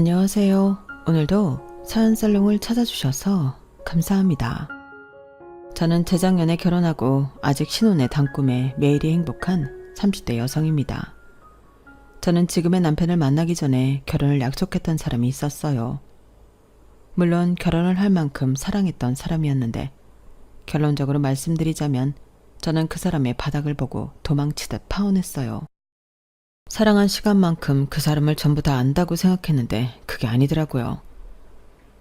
안녕하세요. 오늘도 사연살롱을 찾아주셔서 감사합니다. 저는 재작년에 결혼하고 아직 신혼의 단꿈에 매일이 행복한 30대 여성입니다. 저는 지금의 남편을 만나기 전에 결혼을 약속했던 사람이 있었어요. 물론 결혼을 할 만큼 사랑했던 사람이었는데 결론적으로 말씀드리자면 저는 그 사람의 바닥을 보고 도망치듯 파혼했어요. 사랑한 시간만큼 그 사람을 전부 다 안다고 생각했는데 그게 아니더라고요.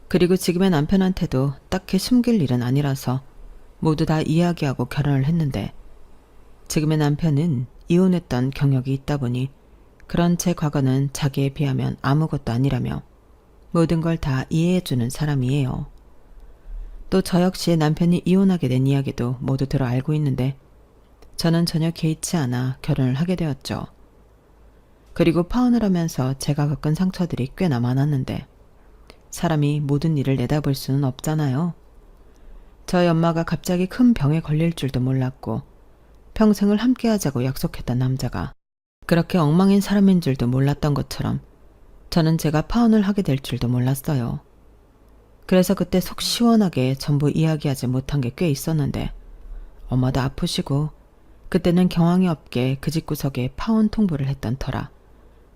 그리고 지금의 남편한테도 딱히 숨길 일은 아니라서 모두 다 이야기하고 결혼을 했는데 지금의 남편은 이혼했던 경력이 있다 보니 그런 제 과거는 자기에 비하면 아무것도 아니라며 모든 걸 다 이해해주는 사람이에요. 또 저 역시 남편이 이혼하게 된 이야기도 모두 들어 알고 있는데 저는 전혀 개의치 않아 결혼을 하게 되었죠. 그리고 파혼을 하면서 제가 겪은 상처들이 꽤나 많았는데 사람이 모든 일을 내다볼 수는 없잖아요. 저희 엄마가 갑자기 큰 병에 걸릴 줄도 몰랐고 평생을 함께하자고 약속했던 남자가 그렇게 엉망인 사람인 줄도 몰랐던 것처럼 저는 제가 파혼을 하게 될 줄도 몰랐어요. 그래서 그때 속 시원하게 전부 이야기하지 못한 게 꽤 있었는데 엄마도 아프시고 그때는 경황이 없게 그 집구석에 파혼 통보를 했던 터라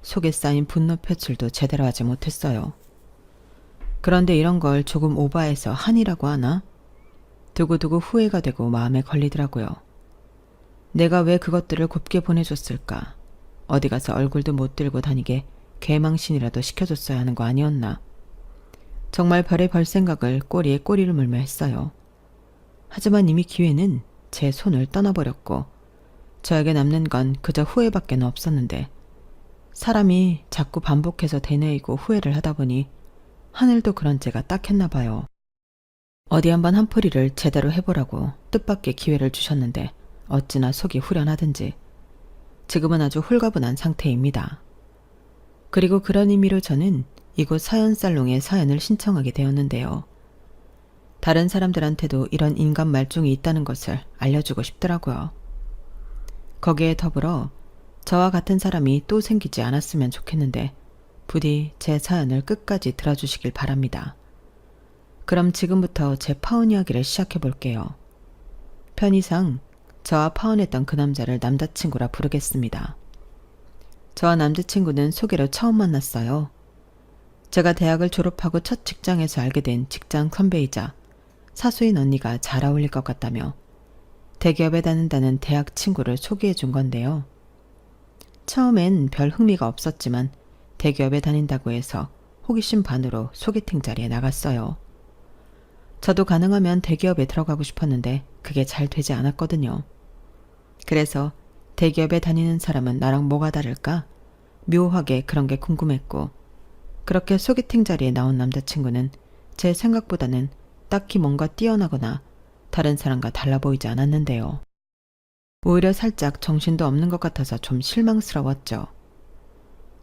속에 쌓인 분노 표출도 제대로 하지 못했어요. 그런데 이런 걸 조금 오버해서 한이라고 하나? 두고두고 후회가 되고 마음에 걸리더라고요. 내가 왜 그것들을 곱게 보내줬을까? 어디 가서 얼굴도 못 들고 다니게 개망신이라도 시켜줬어야 하는 거 아니었나? 정말 별의 별 생각을 꼬리에 꼬리를 물며 했어요. 하지만 이미 기회는 제 손을 떠나버렸고 저에게 남는 건 그저 후회밖에 없었는데 사람이 자꾸 반복해서 되뇌이고 후회를 하다 보니 하늘도 그런 제가 딱했나 봐요. 어디 한번 한풀이를 제대로 해보라고 뜻밖의 기회를 주셨는데 어찌나 속이 후련하든지 지금은 아주 홀가분한 상태입니다. 그리고 그런 의미로 저는 이곳 사연살롱에 사연을 신청하게 되었는데요. 다른 사람들한테도 이런 인간 말종이 있다는 것을 알려주고 싶더라고요. 거기에 더불어 저와 같은 사람이 또 생기지 않았으면 좋겠는데 부디 제 사연을 끝까지 들어주시길 바랍니다. 그럼 지금부터 제 파혼 이야기를 시작해 볼게요. 편의상 저와 파혼했던 그 남자를 남자친구라 부르겠습니다. 저와 남자친구는 소개로 처음 만났어요. 제가 대학을 졸업하고 첫 직장에서 알게 된 직장 선배이자 사수인 언니가 잘 어울릴 것 같다며 대기업에 다닌다는 대학 친구를 소개해 준 건데요. 처음엔 별 흥미가 없었지만 대기업에 다닌다고 해서 호기심 반으로 소개팅 자리에 나갔어요. 저도 가능하면 대기업에 들어가고 싶었는데 그게 잘 되지 않았거든요. 그래서 대기업에 다니는 사람은 나랑 뭐가 다를까? 묘하게 그런 게 궁금했고 그렇게 소개팅 자리에 나온 남자친구는 제 생각보다는 딱히 뭔가 뛰어나거나 다른 사람과 달라 보이지 않았는데요. 오히려 살짝 정신도 없는 것 같아서 좀 실망스러웠죠.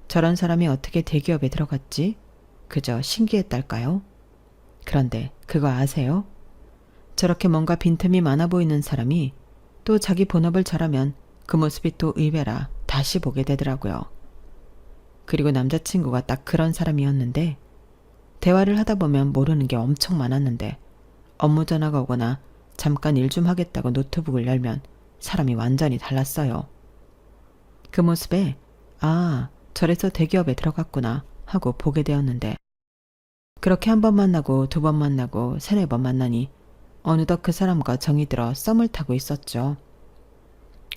저런 사람이 어떻게 대기업에 들어갔지? 그저 신기했달까요? 그런데 그거 아세요? 저렇게 뭔가 빈틈이 많아 보이는 사람이 또 자기 본업을 잘하면 그 모습이 또 의외라 다시 보게 되더라고요. 그리고 남자친구가 딱 그런 사람이었는데 대화를 하다 보면 모르는 게 엄청 많았는데 업무 전화가 오거나 잠깐 일 좀 하겠다고 노트북을 열면 사람이 완전히 달랐어요. 그 모습에 아, 저래서 대기업에 들어갔구나 하고 보게 되었는데 그렇게 한 번 만나고 두 번 만나고 세네 번 만나니 어느덧 그 사람과 정이 들어 썸을 타고 있었죠.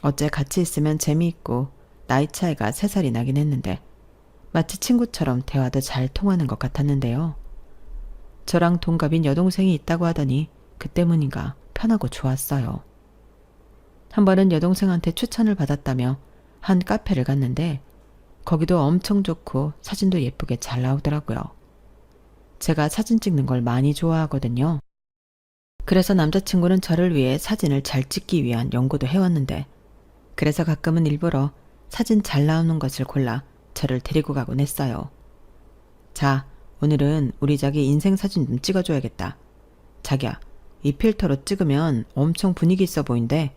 어째 같이 있으면 재미있고 나이 차이가 3살이 나긴 했는데 마치 친구처럼 대화도 잘 통하는 것 같았는데요. 저랑 동갑인 여동생이 있다고 하더니 그 때문인가 편하고 좋았어요. 한 번은 여동생한테 추천을 받았다며 한 카페를 갔는데 거기도 엄청 좋고 사진도 예쁘게 잘 나오더라고요. 제가 사진 찍는 걸 많이 좋아하거든요. 그래서 남자친구는 저를 위해 사진을 잘 찍기 위한 연구도 해왔는데 그래서 가끔은 일부러 사진 잘 나오는 것을 골라 저를 데리고 가곤 했어요. 자, 오늘은 우리 자기 인생 사진 좀 찍어줘야겠다. 자기야, 이 필터로 찍으면 엄청 분위기 있어 보인대.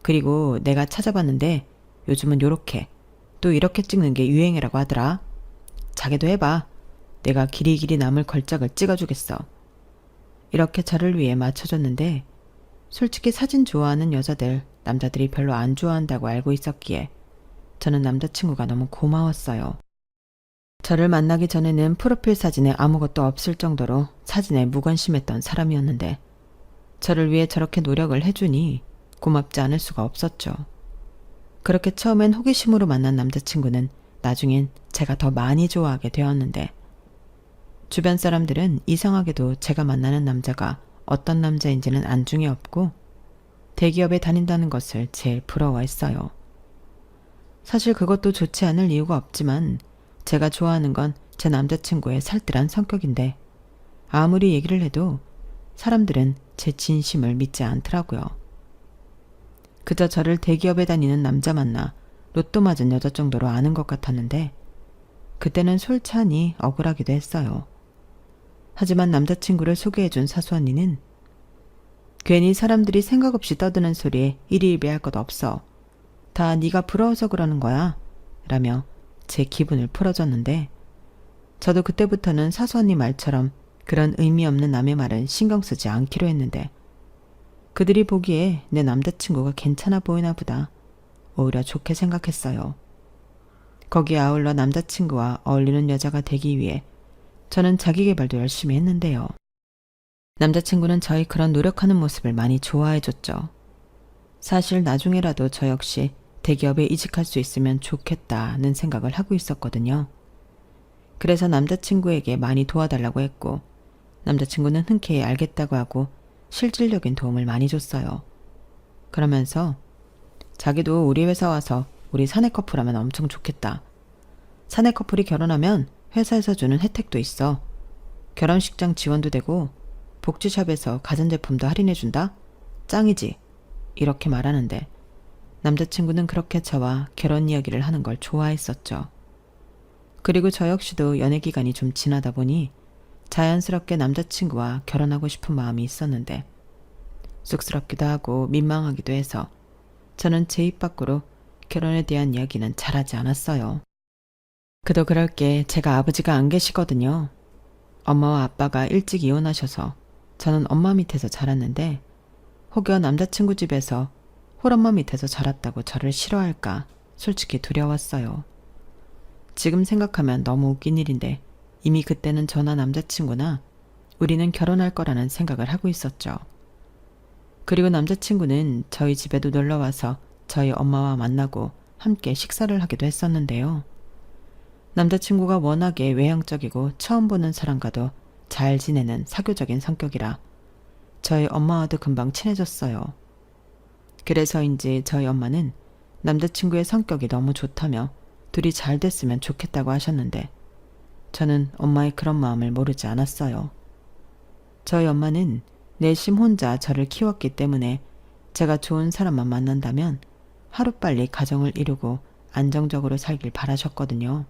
그리고 내가 찾아봤는데 요즘은 요렇게 또 이렇게 찍는 게 유행이라고 하더라. 자기도 해봐. 내가 길이길이 남을 걸작을 찍어주겠어. 이렇게 저를 위해 맞춰줬는데 솔직히 사진 좋아하는 여자들 남자들이 별로 안 좋아한다고 알고 있었기에 저는 남자친구가 너무 고마웠어요. 저를 만나기 전에는 프로필 사진에 아무것도 없을 정도로 사진에 무관심했던 사람이었는데 저를 위해 저렇게 노력을 해주니 고맙지 않을 수가 없었죠. 그렇게 처음엔 호기심으로 만난 남자친구는 나중엔 제가 더 많이 좋아하게 되었는데 주변 사람들은 이상하게도 제가 만나는 남자가 어떤 남자인지는 안중에 없고 대기업에 다닌다는 것을 제일 부러워했어요. 사실 그것도 좋지 않을 이유가 없지만 제가 좋아하는 건 제 남자친구의 살뜰한 성격인데 아무리 얘기를 해도 사람들은 제 진심을 믿지 않더라고요. 그저 저를 대기업에 다니는 남자 만나 로또 맞은 여자 정도로 아는 것 같았는데 그때는 솔찬히 억울하기도 했어요. 하지만 남자친구를 소개해준 사수 언니는 괜히 사람들이 생각 없이 떠드는 소리에 일희일비할 것 없어. 다 네가 부러워서 그러는 거야. 라며 제 기분을 풀어줬는데 저도 그때부터는 사수 언니 말처럼 그런 의미 없는 남의 말은 신경 쓰지 않기로 했는데 그들이 보기에 내 남자친구가 괜찮아 보이나 보다. 오히려 좋게 생각했어요. 거기에 아울러 남자친구와 어울리는 여자가 되기 위해 저는 자기계발도 열심히 했는데요. 남자친구는 저희 그런 노력하는 모습을 많이 좋아해줬죠. 사실 나중에라도 저 역시 대기업에 이직할 수 있으면 좋겠다는 생각을 하고 있었거든요. 그래서 남자친구에게 많이 도와달라고 했고 남자친구는 흔쾌히 알겠다고 하고 실질적인 도움을 많이 줬어요. 그러면서 자기도 우리 회사 와서 우리 사내 커플하면 엄청 좋겠다. 사내 커플이 결혼하면 회사에서 주는 혜택도 있어. 결혼식장 지원도 되고 복지샵에서 가전제품도 할인해준다? 짱이지? 이렇게 말하는데 남자친구는 그렇게 저와 결혼 이야기를 하는 걸 좋아했었죠. 그리고 저 역시도 연애 기간이 좀 지나다 보니 자연스럽게 남자친구와 결혼하고 싶은 마음이 있었는데 쑥스럽기도 하고 민망하기도 해서 저는 제 입 밖으로 결혼에 대한 이야기는 잘하지 않았어요. 그도 그럴 게 제가 아버지가 안 계시거든요. 엄마와 아빠가 일찍 이혼하셔서 저는 엄마 밑에서 자랐는데 혹여 남자친구 집에서 홀엄마 밑에서 자랐다고 저를 싫어할까 솔직히 두려웠어요. 지금 생각하면 너무 웃긴 일인데 이미 그때는 저나 남자친구나 우리는 결혼할 거라는 생각을 하고 있었죠. 그리고 남자친구는 저희 집에도 놀러와서 저희 엄마와 만나고 함께 식사를 하기도 했었는데요. 남자친구가 워낙에 외향적이고 처음 보는 사람과도 잘 지내는 사교적인 성격이라 저희 엄마와도 금방 친해졌어요. 그래서인지 저희 엄마는 남자친구의 성격이 너무 좋다며 둘이 잘 됐으면 좋겠다고 하셨는데 저는 엄마의 그런 마음을 모르지 않았어요. 저희 엄마는 내심 혼자 저를 키웠기 때문에 제가 좋은 사람만 만난다면 하루빨리 가정을 이루고 안정적으로 살길 바라셨거든요.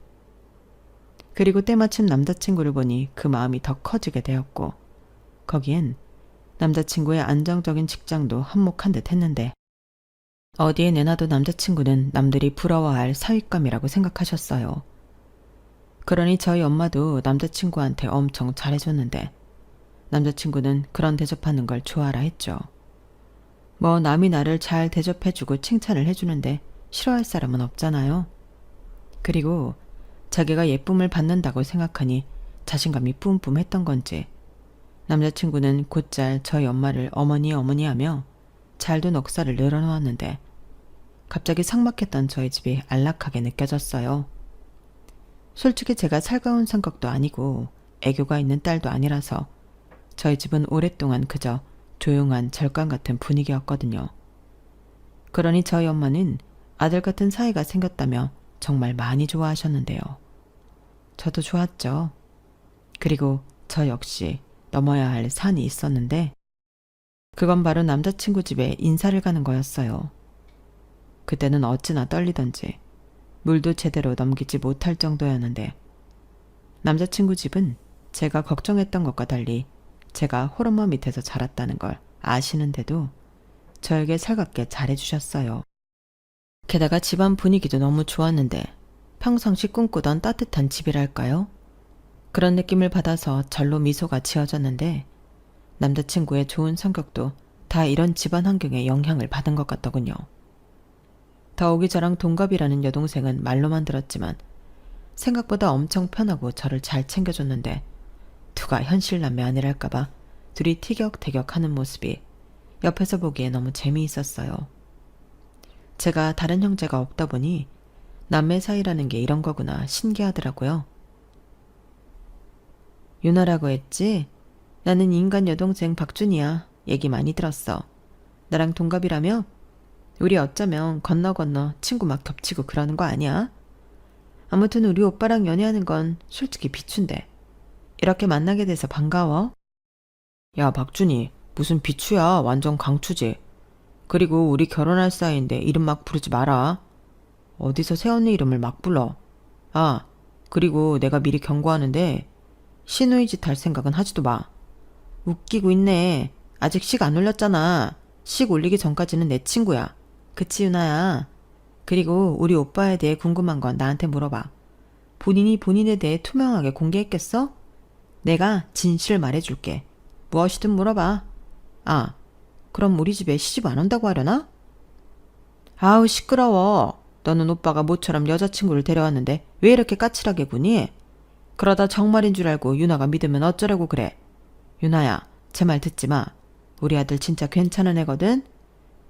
그리고 때마침 남자친구를 보니 그 마음이 더 커지게 되었고 거기엔 남자친구의 안정적인 직장도 한몫한 듯 했는데 어디에 내놔도 남자친구는 남들이 부러워할 사윗감이라고 생각하셨어요. 그러니 저희 엄마도 남자친구한테 엄청 잘해줬는데 남자친구는 그런 대접하는 걸 좋아라 했죠. 뭐 남이 나를 잘 대접해주고 칭찬을 해주는데 싫어할 사람은 없잖아요. 그리고 자기가 예쁨을 받는다고 생각하니 자신감이 뿜뿜했던 건지 남자친구는 곧잘 저희 엄마를 어머니 어머니 하며 잘도 넉살을 늘어놓았는데 갑자기 삭막했던 저희 집이 안락하게 느껴졌어요. 솔직히 제가 살가운 성격도 아니고 애교가 있는 딸도 아니라서 저희 집은 오랫동안 그저 조용한 절간 같은 분위기였거든요. 그러니 저희 엄마는 아들 같은 사이가 생겼다며 정말 많이 좋아하셨는데요. 저도 좋았죠. 그리고 저 역시 넘어야 할 산이 있었는데 그건 바로 남자친구 집에 인사를 가는 거였어요. 그때는 어찌나 떨리던지 물도 제대로 넘기지 못할 정도였는데 남자친구 집은 제가 걱정했던 것과 달리 제가 홀엄마 밑에서 자랐다는 걸 아시는데도 저에게 살갑게 잘해주셨어요. 게다가 집안 분위기도 너무 좋았는데 평상시 꿈꾸던 따뜻한 집이랄까요? 그런 느낌을 받아서 절로 미소가 지어졌는데 남자친구의 좋은 성격도 다 이런 집안 환경에 영향을 받은 것 같더군요. 더욱이 저랑 동갑이라는 여동생은 말로만 들었지만 생각보다 엄청 편하고 저를 잘 챙겨줬는데 두가 현실남매 아니랄까봐 둘이 티격태격하는 모습이 옆에서 보기에 너무 재미있었어요. 제가 다른 형제가 없다 보니 남매 사이라는 게 이런 거구나 신기하더라고요. 유나라고 했지? 나는 인간 여동생 박준이야. 얘기 많이 들었어. 나랑 동갑이라며? 우리 어쩌면 건너 친구 막 겹치고 그러는 거 아니야? 아무튼 우리 오빠랑 연애하는 건 솔직히 비추인데. 이렇게 만나게 돼서 반가워. 야, 박준이. 무슨 비추야. 완전 강추지. 그리고 우리 결혼할 사이인데 이름 막 부르지 마라. 어디서 새언니 이름을 막 불러. 아, 그리고 내가 미리 경고하는데 시누이 짓 할 생각은 하지도 마. 웃기고 있네. 아직 식 안 올렸잖아. 식 올리기 전까지는 내 친구야. 그치 유나야. 그리고 우리 오빠에 대해 궁금한 건 나한테 물어봐. 본인이 본인에 대해 투명하게 공개했겠어? 내가 진실 말해줄게. 무엇이든 물어봐. 아, 그럼 우리 집에 시집 안 온다고 하려나? 아우 시끄러워. 너는 오빠가 모처럼 여자친구를 데려왔는데 왜 이렇게 까칠하게 구니? 그러다 정말인 줄 알고 유나가 믿으면 어쩌라고 그래. 유나야, 제 말 듣지 마. 우리 아들 진짜 괜찮은 애거든?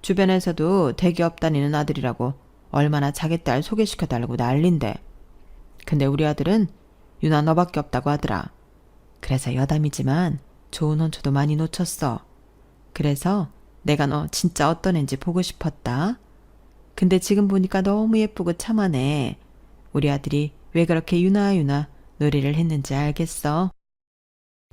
주변에서도 대기업 다니는 아들이라고 얼마나 자기 딸 소개시켜달라고 난린대. 근데 우리 아들은 유나 너밖에 없다고 하더라. 그래서 여담이지만 좋은 혼처도 많이 놓쳤어. 그래서 내가 너 진짜 어떤 앤지 보고 싶었다. 근데 지금 보니까 너무 예쁘고 참하네. 우리 아들이 왜 그렇게 유나 놀이를 했는지 알겠어?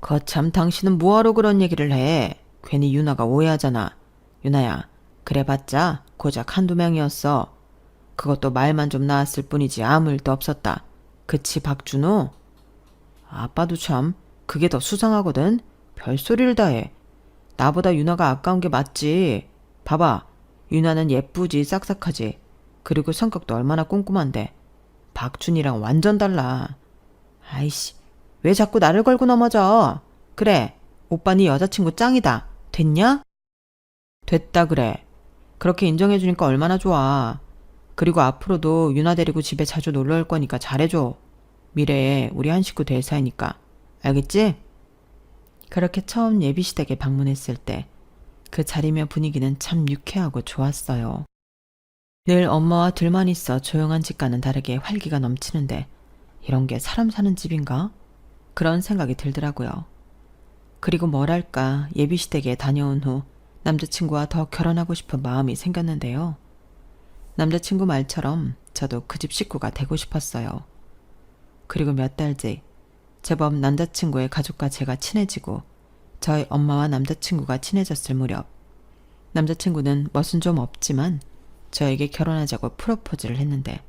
거참 당신은 뭐하러 그런 얘기를 해. 괜히 유나가 오해하잖아. 유나야, 그래봤자 고작 한두 명이었어. 그것도 말만 좀 나왔을 뿐이지 아무 일도 없었다. 그치 박준호? 아빠도 참 그게 더 수상하거든. 별소리를 다 해. 나보다 유나가 아까운 게 맞지. 봐봐. 유나는 예쁘지 싹싹하지. 그리고 성격도 얼마나 꼼꼼한데. 박준이랑 완전 달라. 아이씨, 왜 자꾸 나를 걸고 넘어져? 그래, 오빠 네 여자친구 짱이다. 됐냐? 됐다 그래. 그렇게 인정해주니까 얼마나 좋아. 그리고 앞으로도 유나 데리고 집에 자주 놀러 올 거니까 잘해줘. 미래에 우리 한 식구 될 사이니까. 알겠지? 그렇게 처음 예비시댁에 방문했을 때 그 자리며 분위기는 참 유쾌하고 좋았어요. 늘 엄마와 둘만 있어 조용한 집과는 다르게 활기가 넘치는데 이런 게 사람 사는 집인가? 그런 생각이 들더라고요. 그리고 뭐랄까 예비시댁에 다녀온 후 남자친구와 더 결혼하고 싶은 마음이 생겼는데요. 남자친구 말처럼 저도 그 집 식구가 되고 싶었어요. 그리고 몇 달 뒤 제법 남자친구의 가족과 제가 친해지고 저희 엄마와 남자친구가 친해졌을 무렵 남자친구는 멋은 좀 없지만 저에게 결혼하자고 프로포즈를 했는데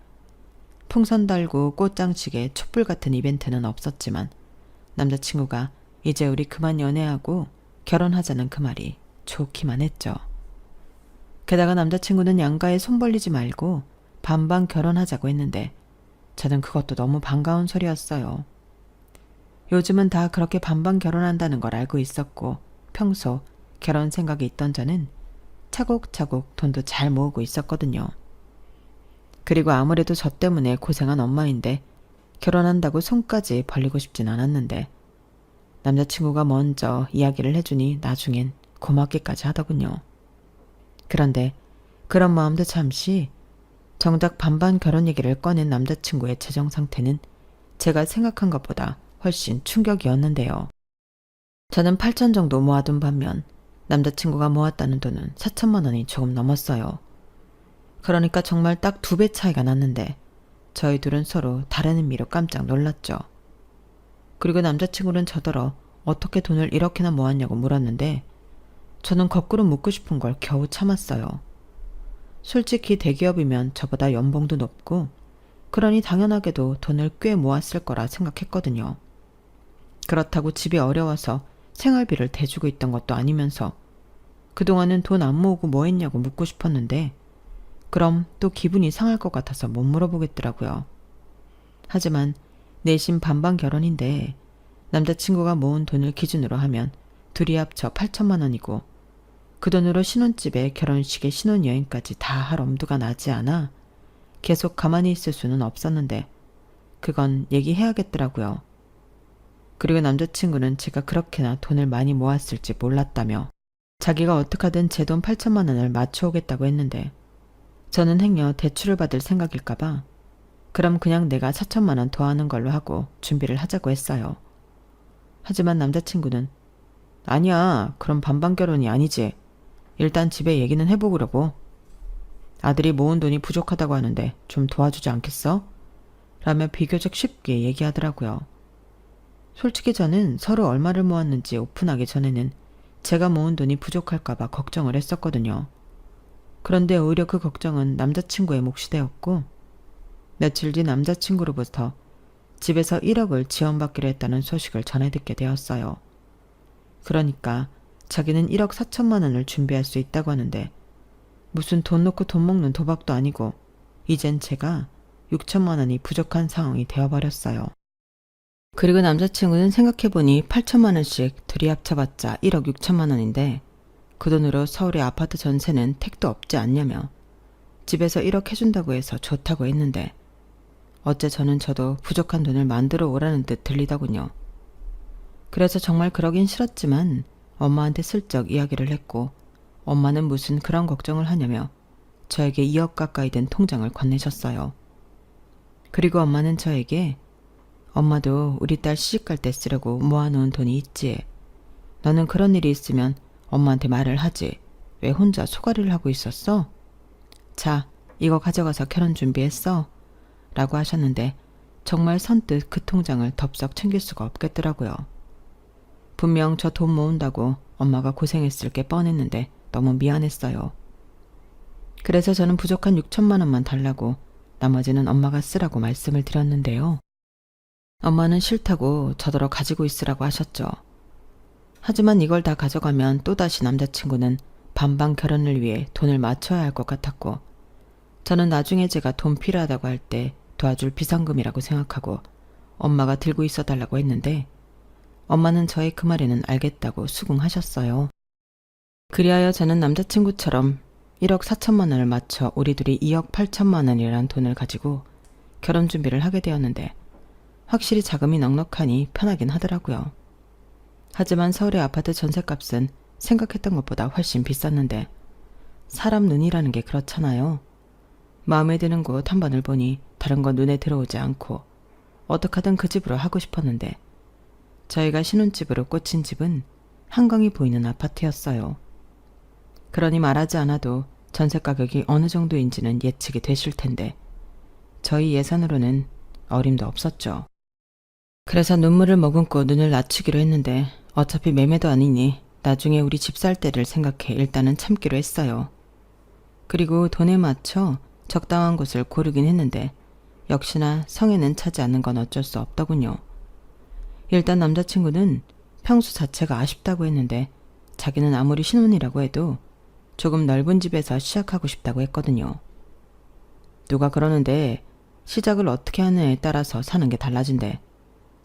풍선 달고 꽃장식에 촛불 같은 이벤트는 없었지만 남자친구가 이제 우리 그만 연애하고 결혼하자는 그 말이 좋기만 했죠. 게다가 남자친구는 양가에 손 벌리지 말고 반반 결혼하자고 했는데 저는 그것도 너무 반가운 소리였어요. 요즘은 다 그렇게 반반 결혼한다는 걸 알고 있었고 평소 결혼 생각이 있던 저는 차곡차곡 돈도 잘 모으고 있었거든요. 그리고 아무래도 저 때문에 고생한 엄마인데 결혼한다고 손까지 벌리고 싶진 않았는데 남자친구가 먼저 이야기를 해주니 나중엔 고맙기까지 하더군요. 그런데 그런 마음도 잠시 정작 반반 결혼 얘기를 꺼낸 남자친구의 재정 상태는 제가 생각한 것보다 훨씬 충격이었는데요. 저는 8천 정도 모아둔 반면 남자친구가 모았다는 돈은 4천만 원이 조금 넘었어요. 그러니까 정말 딱 2배 차이가 났는데 저희 둘은 서로 다른 의미로 깜짝 놀랐죠. 그리고 남자친구는 저더러 어떻게 돈을 이렇게나 모았냐고 물었는데 저는 거꾸로 묻고 싶은 걸 겨우 참았어요. 솔직히 대기업이면 저보다 연봉도 높고 그러니 당연하게도 돈을 꽤 모았을 거라 생각했거든요. 그렇다고 집이 어려워서 생활비를 대주고 있던 것도 아니면서 그동안은 돈 안 모으고 뭐 했냐고 묻고 싶었는데 그럼 또 기분이 상할 것 같아서 못 물어보겠더라고요. 하지만 내심 반반 결혼인데 남자친구가 모은 돈을 기준으로 하면 둘이 합쳐 8천만 원이고 그 돈으로 신혼집에 결혼식에 신혼여행까지 다 할 엄두가 나지 않아 계속 가만히 있을 수는 없었는데 그건 얘기해야겠더라고요. 그리고 남자친구는 제가 그렇게나 돈을 많이 모았을지 몰랐다며 자기가 어떡하든 제 돈 8천만 원을 맞춰오겠다고 했는데 저는 행여 대출을 받을 생각일까봐 그럼 그냥 내가 4천만 원 더하는 걸로 하고 준비를 하자고 했어요. 하지만 남자친구는 아니야, 그럼 반반 결혼이 아니지. 일단 집에 얘기는 해보려고. 아들이 모은 돈이 부족하다고 하는데 좀 도와주지 않겠어? 라며 비교적 쉽게 얘기하더라고요. 솔직히 저는 서로 얼마를 모았는지 오픈하기 전에는 제가 모은 돈이 부족할까봐 걱정을 했었거든요. 그런데 오히려 그 걱정은 남자친구의 몫이 되었고 며칠 뒤 남자친구로부터 집에서 1억을 지원받기로 했다는 소식을 전해 듣게 되었어요. 그러니까 자기는 1억 4천만 원을 준비할 수 있다고 하는데 무슨 돈 놓고 돈 먹는 도박도 아니고 이젠 제가 6천만 원이 부족한 상황이 되어버렸어요. 그리고 남자친구는 생각해보니 8천만 원씩 둘이 합쳐봤자 1억 6천만 원인데 그 돈으로 서울의 아파트 전세는 택도 없지 않냐며 집에서 1억 해준다고 해서 좋다고 했는데 어째 저도 부족한 돈을 만들어 오라는 듯 들리더군요. 그래서 정말 그러긴 싫었지만 엄마한테 슬쩍 이야기를 했고 엄마는 무슨 그런 걱정을 하냐며 저에게 2억 가까이 된 통장을 건네셨어요. 그리고 엄마는 저에게 엄마도 우리 딸 시집갈 때 쓰려고 모아놓은 돈이 있지. 너는 그런 일이 있으면 엄마한테 말을 하지. 왜 혼자 소가리를 하고 있었어? 자, 이거 가져가서 결혼 준비했어. 라고 하셨는데 정말 선뜻 그 통장을 덥석 챙길 수가 없겠더라고요. 분명 저 돈 모은다고 엄마가 고생했을 게 뻔했는데 너무 미안했어요. 그래서 저는 부족한 6천만 원만 달라고 나머지는 엄마가 쓰라고 말씀을 드렸는데요. 엄마는 싫다고 저더러 가지고 있으라고 하셨죠. 하지만 이걸 다 가져가면 또다시 남자친구는 반반 결혼을 위해 돈을 맞춰야 할 것 같았고 저는 나중에 제가 돈 필요하다고 할 때 도와줄 비상금이라고 생각하고 엄마가 들고 있어 달라고 했는데 엄마는 저의 그 말에는 알겠다고 수긍하셨어요. 그리하여 저는 남자친구처럼 1억 4천만 원을 맞춰 우리 둘이 2억 8천만 원이라는 돈을 가지고 결혼 준비를 하게 되었는데 확실히 자금이 넉넉하니 편하긴 하더라고요. 하지만 서울의 아파트 전셋값은 생각했던 것보다 훨씬 비쌌는데 사람 눈이라는 게 그렇잖아요. 마음에 드는 곳 한 번을 보니 다른 건 눈에 들어오지 않고 어떡하든 그 집으로 하고 싶었는데 저희가 신혼집으로 꽂힌 집은 한강이 보이는 아파트였어요. 그러니 말하지 않아도 전세 가격이 어느 정도인지는 예측이 되실 텐데 저희 예산으로는 어림도 없었죠. 그래서 눈물을 머금고 눈을 낮추기로 했는데 어차피 매매도 아니니 나중에 우리 집 살 때를 생각해 일단은 참기로 했어요. 그리고 돈에 맞춰 적당한 곳을 고르긴 했는데 역시나 성에는 차지 않는 건 어쩔 수 없더군요. 일단 남자친구는 평수 자체가 아쉽다고 했는데 자기는 아무리 신혼이라고 해도 조금 넓은 집에서 시작하고 싶다고 했거든요. 누가 그러는데 시작을 어떻게 하느냐에 따라서 사는 게 달라진대.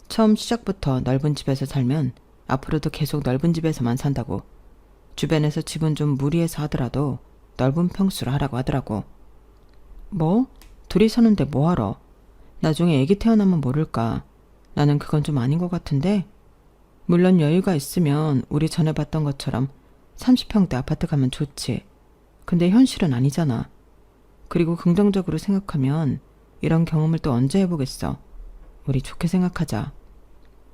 처음 시작부터 넓은 집에서 살면 앞으로도 계속 넓은 집에서만 산다고. 주변에서 집은 좀 무리해서 하더라도 넓은 평수로 하라고 하더라고. 뭐? 둘이 사는데 뭐하러? 나중에 애기 태어나면 모를까. 나는 그건 좀 아닌 것 같은데. 물론 여유가 있으면 우리 전에 봤던 것처럼 30평대 아파트 가면 좋지. 근데 현실은 아니잖아. 그리고 긍정적으로 생각하면 이런 경험을 또 언제 해보겠어. 우리 좋게 생각하자.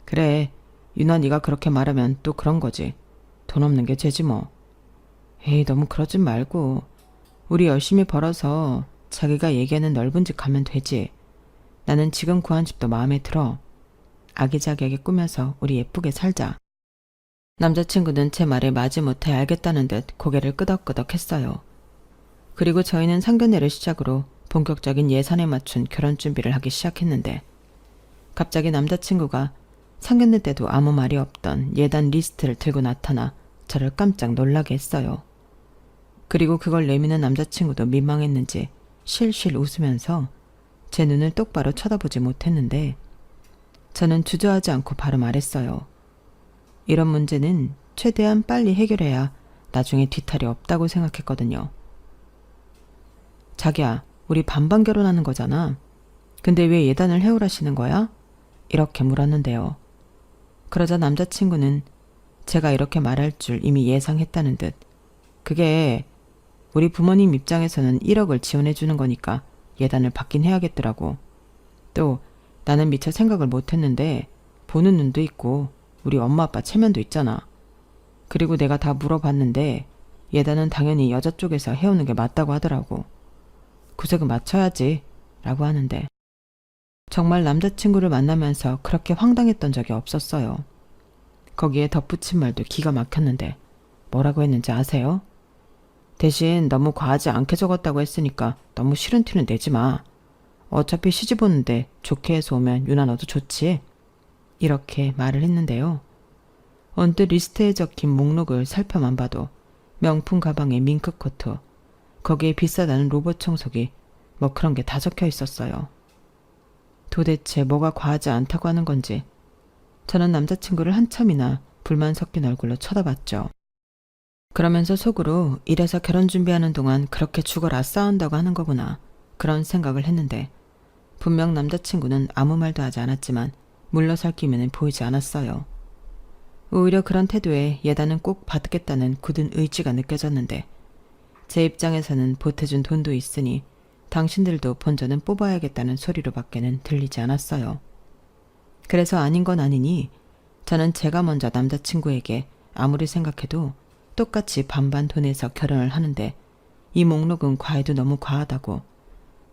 그래, 유나 네가 그렇게 말하면 또 그런 거지. 돈 없는 게 죄지 뭐. 에이, 너무 그러지 말고 우리 열심히 벌어서 자기가 얘기하는 넓은 집 가면 되지. 나는 지금 구한 집도 마음에 들어. 아기자기하게 꾸며서 우리 예쁘게 살자. 남자친구는 제 말에 마지못해 알겠다는 듯 고개를 끄덕끄덕 했어요. 그리고 저희는 상견례를 시작으로 본격적인 예산에 맞춘 결혼 준비를 하기 시작했는데 갑자기 남자친구가 상견례 때도 아무 말이 없던 예단 리스트를 들고 나타나 저를 깜짝 놀라게 했어요. 그리고 그걸 내미는 남자친구도 민망했는지 실실 웃으면서 제 눈을 똑바로 쳐다보지 못했는데 저는 주저하지 않고 바로 말했어요. 이런 문제는 최대한 빨리 해결해야 나중에 뒤탈이 없다고 생각했거든요. 자기야, 우리 반반 결혼하는 거잖아. 근데 왜 예단을 해오라시는 거야? 이렇게 물었는데요. 그러자 남자친구는 제가 이렇게 말할 줄 이미 예상했다는 듯, 그게 우리 부모님 입장에서는 1억을 지원해 주는 거니까 예단을 받긴 해야겠더라고. 또 나는 미처 생각을 못 했는데 보는 눈도 있고 우리 엄마 아빠 체면도 있잖아. 그리고 내가 다 물어봤는데 예단은 당연히 여자 쪽에서 해오는 게 맞다고 하더라고. 구색은 맞춰야지 라고 하는데, 정말 남자친구를 만나면서 그렇게 황당했던 적이 없었어요. 거기에 덧붙인 말도 기가 막혔는데 뭐라고 했는지 아세요? 대신 너무 과하지 않게 적었다고 했으니까 너무 싫은 티는 내지 마. 어차피 시집 오는데 좋게 해서 오면 유나 너도 좋지. 이렇게 말을 했는데요. 언뜻 리스트에 적힌 목록을 살펴만 봐도 명품 가방에 밍크코트, 거기에 비싸다는 로봇 청소기, 뭐 그런 게 다 적혀 있었어요. 도대체 뭐가 과하지 않다고 하는 건지 저는 남자친구를 한참이나 불만 섞인 얼굴로 쳐다봤죠. 그러면서 속으로 이래서 결혼 준비하는 동안 그렇게 죽어라 싸운다고 하는 거구나, 그런 생각을 했는데, 분명 남자친구는 아무 말도 하지 않았지만 물러설 기미는 보이지 않았어요. 오히려 그런 태도에 예단은 꼭 받겠다는 굳은 의지가 느껴졌는데, 제 입장에서는 보태준 돈도 있으니 당신들도 본전은 뽑아야겠다는 소리로밖에는 들리지 않았어요. 그래서 아닌 건 아니니 저는 제가 먼저 남자친구에게 아무리 생각해도 똑같이 반반 돈에서 결혼을 하는데 이 목록은 과해도 너무 과하다고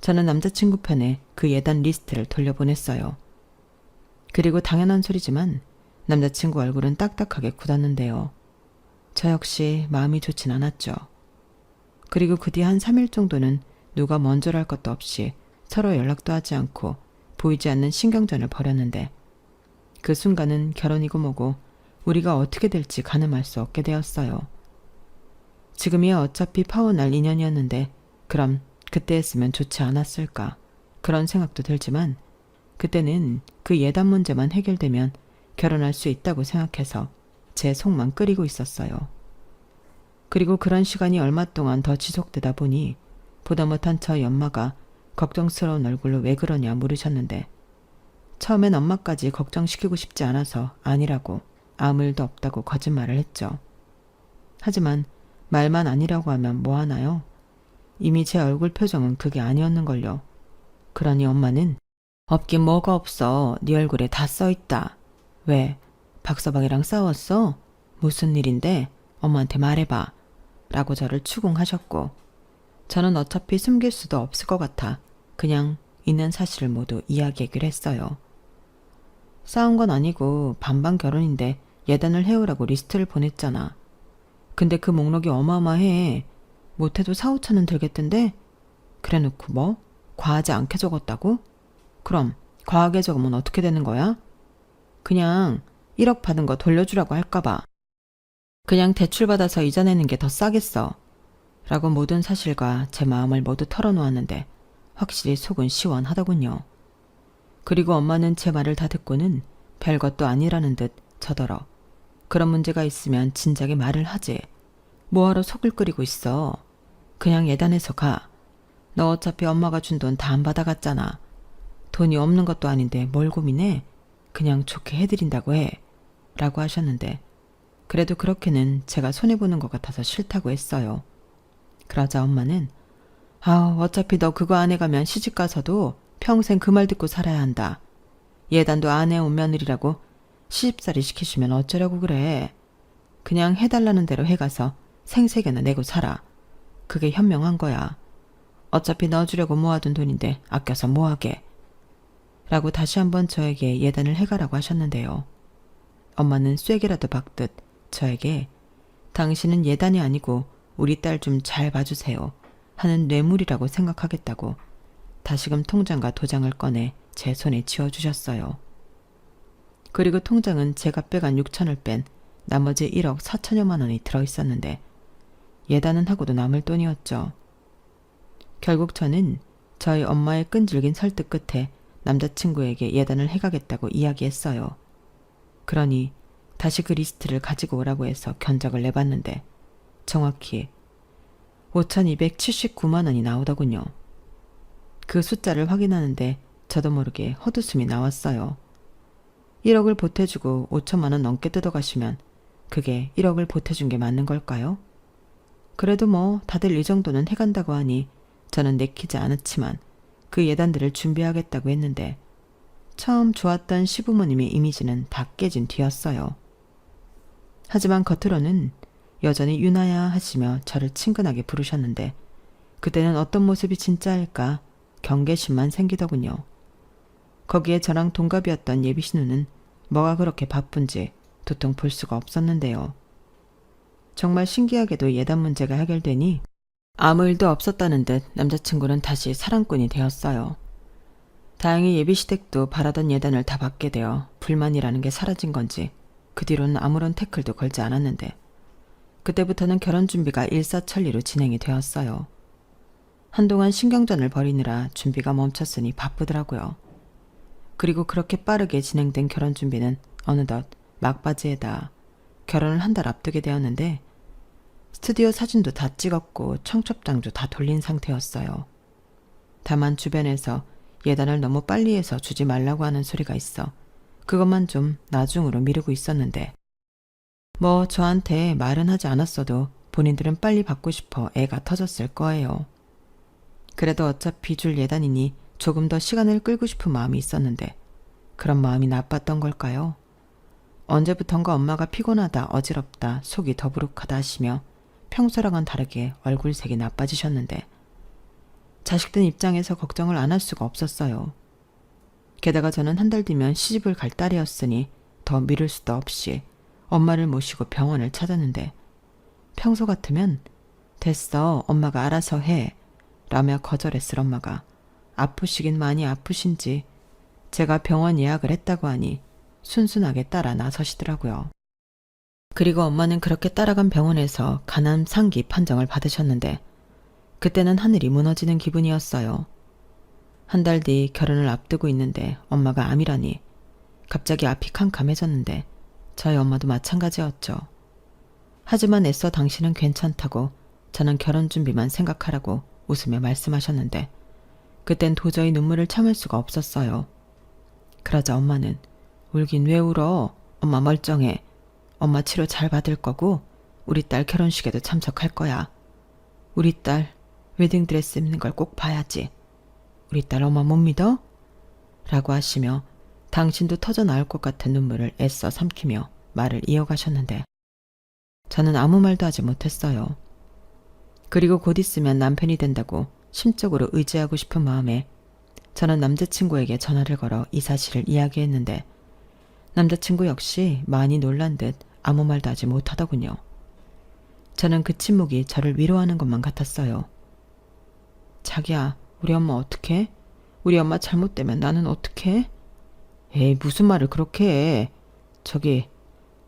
저는 남자친구 편에 그 예단 리스트를 돌려보냈어요. 그리고 당연한 소리지만 남자친구 얼굴은 딱딱하게 굳었는데요. 저 역시 마음이 좋진 않았죠. 그리고 그 뒤 한 3일 정도는 누가 먼저랄 것도 없이 서로 연락도 하지 않고 보이지 않는 신경전을 벌였는데, 그 순간은 결혼이고 뭐고 우리가 어떻게 될지 가늠할 수 없게 되었어요. 지금이야 어차피 파혼할 인연이었는데 그럼 그때 했으면 좋지 않았을까, 그런 생각도 들지만 그때는 그 예단 문제만 해결되면 결혼할 수 있다고 생각해서 제 속만 끓이고 있었어요. 그리고 그런 시간이 얼마 동안 더 지속되다 보니 보다 못한 저희 엄마가 걱정스러운 얼굴로 왜 그러냐 물으셨는데, 처음엔 엄마까지 걱정시키고 싶지 않아서 아니라고 아무 일도 없다고 거짓말을 했죠. 하지만 말만 아니라고 하면 뭐 하나요? 이미 제 얼굴 표정은 그게 아니었는걸요. 그러니 엄마는 없긴 뭐가 없어. 네 얼굴에 다 써있다. 왜? 박서방이랑 싸웠어? 무슨 일인데? 엄마한테 말해봐. 라고 저를 추궁하셨고, 저는 어차피 숨길 수도 없을 것 같아 그냥 있는 사실을 모두 이야기하기로 했어요. 싸운 건 아니고 반반 결혼인데 예단을 해오라고 리스트를 보냈잖아. 근데 그 목록이 어마어마해. 못해도 4, 5천은 들겠던데? 그래놓고 뭐? 과하지 않게 적었다고? 그럼 과하게 적으면 어떻게 되는 거야? 그냥 1억 받은 거 돌려주라고 할까봐. 그냥 대출받아서 이자 내는 게 더 싸겠어. 라고 모든 사실과 제 마음을 모두 털어놓았는데 확실히 속은 시원하더군요. 그리고 엄마는 제 말을 다 듣고는 별것도 아니라는 듯 저더러 그런 문제가 있으면 진작에 말을 하지. 뭐하러 속을 끓이고 있어. 그냥 예단해서 가. 너 어차피 엄마가 준 돈 다 안 받아갔잖아. 돈이 없는 것도 아닌데 뭘 고민해. 그냥 좋게 해드린다고 해. 라고 하셨는데, 그래도 그렇게는 제가 손해보는 것 같아서 싫다고 했어요. 그러자 엄마는 어차피 너 그거 안 해가면 시집가서도 평생 그 말 듣고 살아야 한다. 예단도 안 해온 며느리라고 시집살이 시키시면 어쩌려고 그래. 그냥 해달라는 대로 해가서 생색이나 내고 살아. 그게 현명한 거야. 어차피 넣어주려고 모아둔 돈인데 아껴서 뭐하게. 라고 다시 한번 저에게 예단을 해가라고 하셨는데요. 엄마는 쐐기라도 박듯 저에게 당신은 예단이 아니고 우리 딸 좀 잘 봐주세요 하는 뇌물이라고 생각하겠다고 다시금 통장과 도장을 꺼내 제 손에 쥐어주셨어요. 그리고 통장은 제가 빼간 6천을 뺀 나머지 1억 4천여만 원이 들어있었는데 예단은 하고도 남을 돈이었죠. 결국 저는 저희 엄마의 끈질긴 설득 끝에 남자친구에게 예단을 해가겠다고 이야기했어요. 그러니 다시 그 리스트를 가지고 오라고 해서 견적을 내봤는데 정확히 5,279만 원이 나오더군요. 그 숫자를 확인하는데 저도 모르게 헛웃음이 나왔어요. 1억을 보태주고 5천만 원 넘게 뜯어가시면 그게 1억을 보태준 게 맞는 걸까요? 그래도 뭐 다들 이 정도는 해간다고 하니 저는 내키지 않았지만 그 예단들을 준비하겠다고 했는데 처음 좋았던 시부모님의 이미지는 다 깨진 뒤였어요. 하지만 겉으로는 여전히 유나야 하시며 저를 친근하게 부르셨는데 그때는 어떤 모습이 진짜일까 경계심만 생기더군요. 거기에 저랑 동갑이었던 예비신우는 뭐가 그렇게 바쁜지 도통 볼 수가 없었는데요. 정말 신기하게도 예단 문제가 해결되니 아무 일도 없었다는 듯 남자친구는 다시 사랑꾼이 되었어요. 다행히 예비시댁도 바라던 예단을 다 받게 되어 불만이라는 게 사라진 건지 그 뒤로는 아무런 태클도 걸지 않았는데 그때부터는 결혼 준비가 일사천리로 진행이 되었어요. 한동안 신경전을 벌이느라 준비가 멈췄으니 바쁘더라고요. 그리고 그렇게 빠르게 진행된 결혼 준비는 어느덧 막바지에다 결혼을 한 달 앞두게 되었는데 스튜디오 사진도 다 찍었고 청첩장도 다 돌린 상태였어요. 다만 주변에서 예단을 너무 빨리 해서 주지 말라고 하는 소리가 있어 그것만 좀 나중으로 미루고 있었는데 뭐 저한테 말은 하지 않았어도 본인들은 빨리 받고 싶어 애가 터졌을 거예요. 그래도 어차피 줄 예단이니 조금 더 시간을 끌고 싶은 마음이 있었는데 그런 마음이 나빴던 걸까요? 언제부턴가 엄마가 피곤하다, 어지럽다, 속이 더부룩하다 하시며 평소랑은 다르게 얼굴색이 나빠지셨는데 자식들 입장에서 걱정을 안 할 수가 없었어요. 게다가 저는 한 달 뒤면 시집을 갈 딸이었으니 더 미룰 수도 없이 엄마를 모시고 병원을 찾았는데 평소 같으면 됐어, 엄마가 알아서 해 라며 거절했을 엄마가 아프시긴 많이 아프신지 제가 병원 예약을 했다고 하니 순순하게 따라 나서시더라고요. 그리고 엄마는 그렇게 따라간 병원에서 간암 상기 판정을 받으셨는데 그때는 하늘이 무너지는 기분이었어요. 한 달 뒤 결혼을 앞두고 있는데 엄마가 암이라니 갑자기 앞이 캄캄해졌는데 저희 엄마도 마찬가지였죠. 하지만 애써 당신은 괜찮다고 저는 결혼 준비만 생각하라고 웃으며 말씀하셨는데 그땐 도저히 눈물을 참을 수가 없었어요. 그러자 엄마는 울긴 왜 울어? 엄마 멀쩡해. 엄마 치료 잘 받을 거고 우리 딸 결혼식에도 참석할 거야. 우리 딸 웨딩드레스 입는 걸 꼭 봐야지. 우리 딸 엄마 못 믿어? 라고 하시며 당신도 터져 나올 것 같은 눈물을 애써 삼키며 말을 이어가셨는데 저는 아무 말도 하지 못했어요. 그리고 곧 있으면 남편이 된다고 심적으로 의지하고 싶은 마음에 저는 남자친구에게 전화를 걸어 이 사실을 이야기했는데 남자친구 역시 많이 놀란 듯 아무 말도 하지 못하더군요. 저는 그 침묵이 저를 위로하는 것만 같았어요. 자기야, 우리 엄마 어떡해? 우리 엄마 잘못되면 나는 어떡해? 에이, 무슨 말을 그렇게 해. 저기,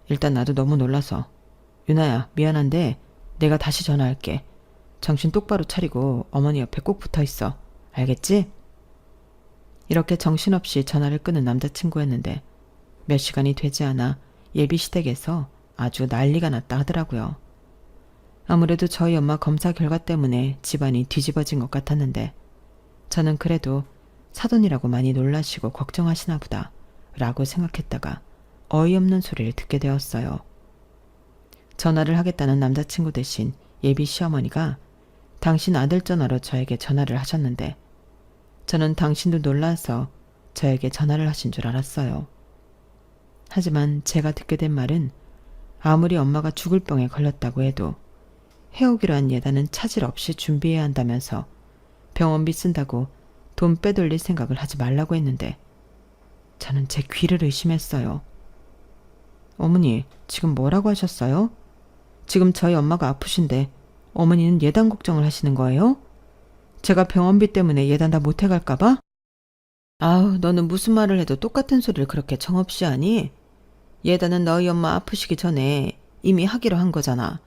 일단 나도 너무 놀라서. 유나야, 미안한데 내가 다시 전화할게. 정신 똑바로 차리고 어머니 옆에 꼭 붙어있어. 알겠지? 이렇게 정신없이 전화를 끊은 남자친구였는데 몇 시간이 되지 않아 예비시댁에서 아주 난리가 났다 하더라고요. 아무래도 저희 엄마 검사 결과 때문에 집안이 뒤집어진 것 같았는데 저는 그래도 사돈이라고 많이 놀라시고 걱정하시나 보다 라고 생각했다가 어이없는 소리를 듣게 되었어요. 전화를 하겠다는 남자친구 대신 예비 시어머니가 당신 아들 전화로 저에게 전화를 하셨는데 저는 당신도 놀라서 저에게 전화를 하신 줄 알았어요. 하지만 제가 듣게 된 말은 아무리 엄마가 죽을 병에 걸렸다고 해도 해오기로 한 예단은 차질 없이 준비해야 한다면서 병원비 쓴다고 돈 빼돌릴 생각을 하지 말라고 했는데 저는 제 귀를 의심했어요. 어머니, 지금 뭐라고 하셨어요? 지금 저희 엄마가 아프신데 어머니는 예단 걱정을 하시는 거예요? 제가 병원비 때문에 예단 다 못해갈까봐? 아우, 너는 무슨 말을 해도 똑같은 소리를 그렇게 정없이 하니? 예단은 너희 엄마 아프시기 전에 이미 하기로 한 거잖아.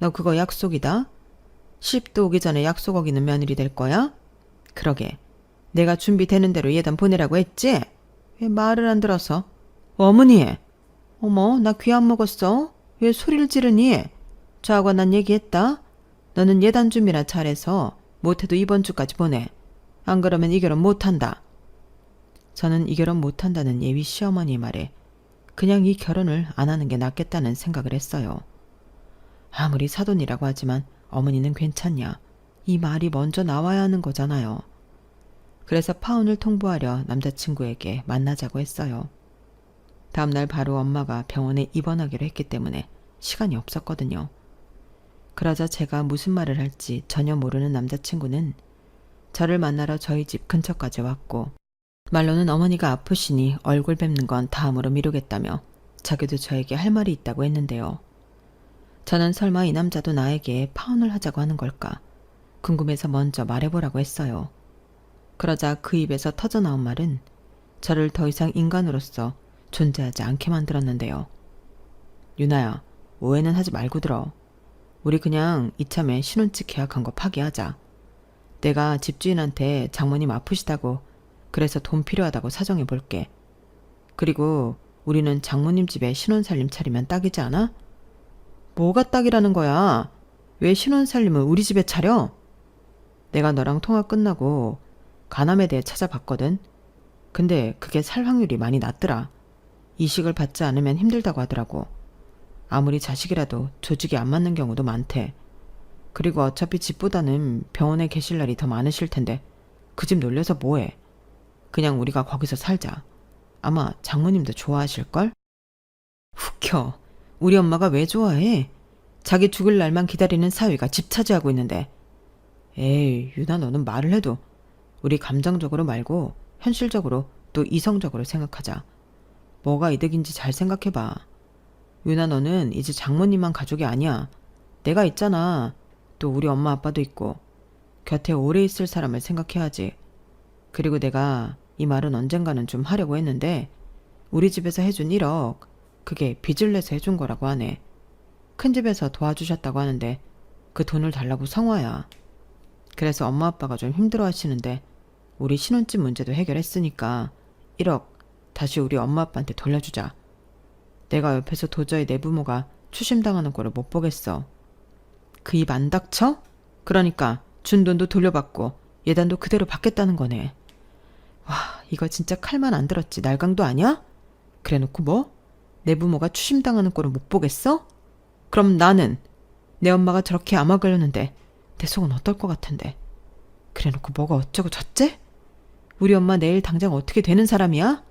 너 그거 약속이다? 시집도 오기 전에 약속 어기는 며느리 될 거야? 그러게, 내가 준비되는 대로 예단 보내라고 했지? 왜 말을 안 들어서? 어머니! 어머, 나 귀 안 먹었어? 왜 소리를 지르니? 저하고 난 얘기했다. 너는 예단 준비나 잘해서 못해도 이번 주까지 보내. 안 그러면 이 결혼 못한다. 저는 이 결혼 못한다는 예비 시어머니의 말에 그냥 이 결혼을 안 하는 게 낫겠다는 생각을 했어요. 아무리 사돈이라고 하지만 어머니는 괜찮냐. 이 말이 먼저 나와야 하는 거잖아요. 그래서 파혼을 통보하려 남자친구에게 만나자고 했어요. 다음날 바로 엄마가 병원에 입원하기로 했기 때문에 시간이 없었거든요. 그러자 제가 무슨 말을 할지 전혀 모르는 남자친구는 저를 만나러 저희 집 근처까지 왔고 말로는 어머니가 아프시니 얼굴 뵙는 건 다음으로 미루겠다며 자기도 저에게 할 말이 있다고 했는데요. 저는 설마 이 남자도 나에게 파혼을 하자고 하는 걸까 궁금해서 먼저 말해보라고 했어요. 그러자 그 입에서 터져나온 말은 저를 더 이상 인간으로서 존재하지 않게 만들었는데요. 유나야, 오해는 하지 말고 들어. 우리 그냥 이참에 신혼집 계약한 거 파기하자. 내가 집주인한테 장모님 아프시다고 그래서 돈 필요하다고 사정해 볼게. 그리고 우리는 장모님 집에 신혼살림 차리면 딱이지 않아? 뭐가 딱이라는 거야? 왜 신혼살림을 우리 집에 차려? 내가 너랑 통화 끝나고 간암에 대해 찾아봤거든. 근데 그게 살 확률이 많이 낮더라. 이식을 받지 않으면 힘들다고 하더라고. 아무리 자식이라도 조직이 안 맞는 경우도 많대. 그리고 어차피 집보다는 병원에 계실 날이 더 많으실 텐데 그 집 놀려서 뭐해. 그냥 우리가 거기서 살자. 아마 장모님도 좋아하실걸? 웃겨. 우리 엄마가 왜 좋아해? 자기 죽을 날만 기다리는 사위가 집 차지하고 있는데. 에이, 유나 너는 말을 해도 우리 감정적으로 말고 현실적으로 또 이성적으로 생각하자. 뭐가 이득인지 잘 생각해봐. 유나 너는 이제 장모님만 가족이 아니야. 내가 있잖아. 또 우리 엄마 아빠도 있고. 곁에 오래 있을 사람을 생각해야지. 그리고 내가 이 말은 언젠가는 좀 하려고 했는데 우리 집에서 해준 1억 그게 빚을 내서 해준 거라고 하네. 큰 집에서 도와주셨다고 하는데 그 돈을 달라고 성화야. 그래서 엄마 아빠가 좀 힘들어 하시는데 우리 신혼집 문제도 해결했으니까 1억 다시 우리 엄마 아빠한테 돌려주자. 내가 옆에서 도저히 내 부모가 추심당하는 꼴을 못 보겠어. 그 입 안 닥쳐? 그러니까 준 돈도 돌려받고 예단도 그대로 받겠다는 거네. 와, 이거 진짜 칼만 안 들었지 날강도 아니야? 그래놓고 뭐? 내 부모가 추심당하는 꼴을 못 보겠어? 그럼 나는 내 엄마가 저렇게 암화 걸렸는데 내 속은 어떨 것 같은데. 그래놓고 뭐가 어쩌고 저째? 우리 엄마 내일 당장 어떻게 되는 사람이야?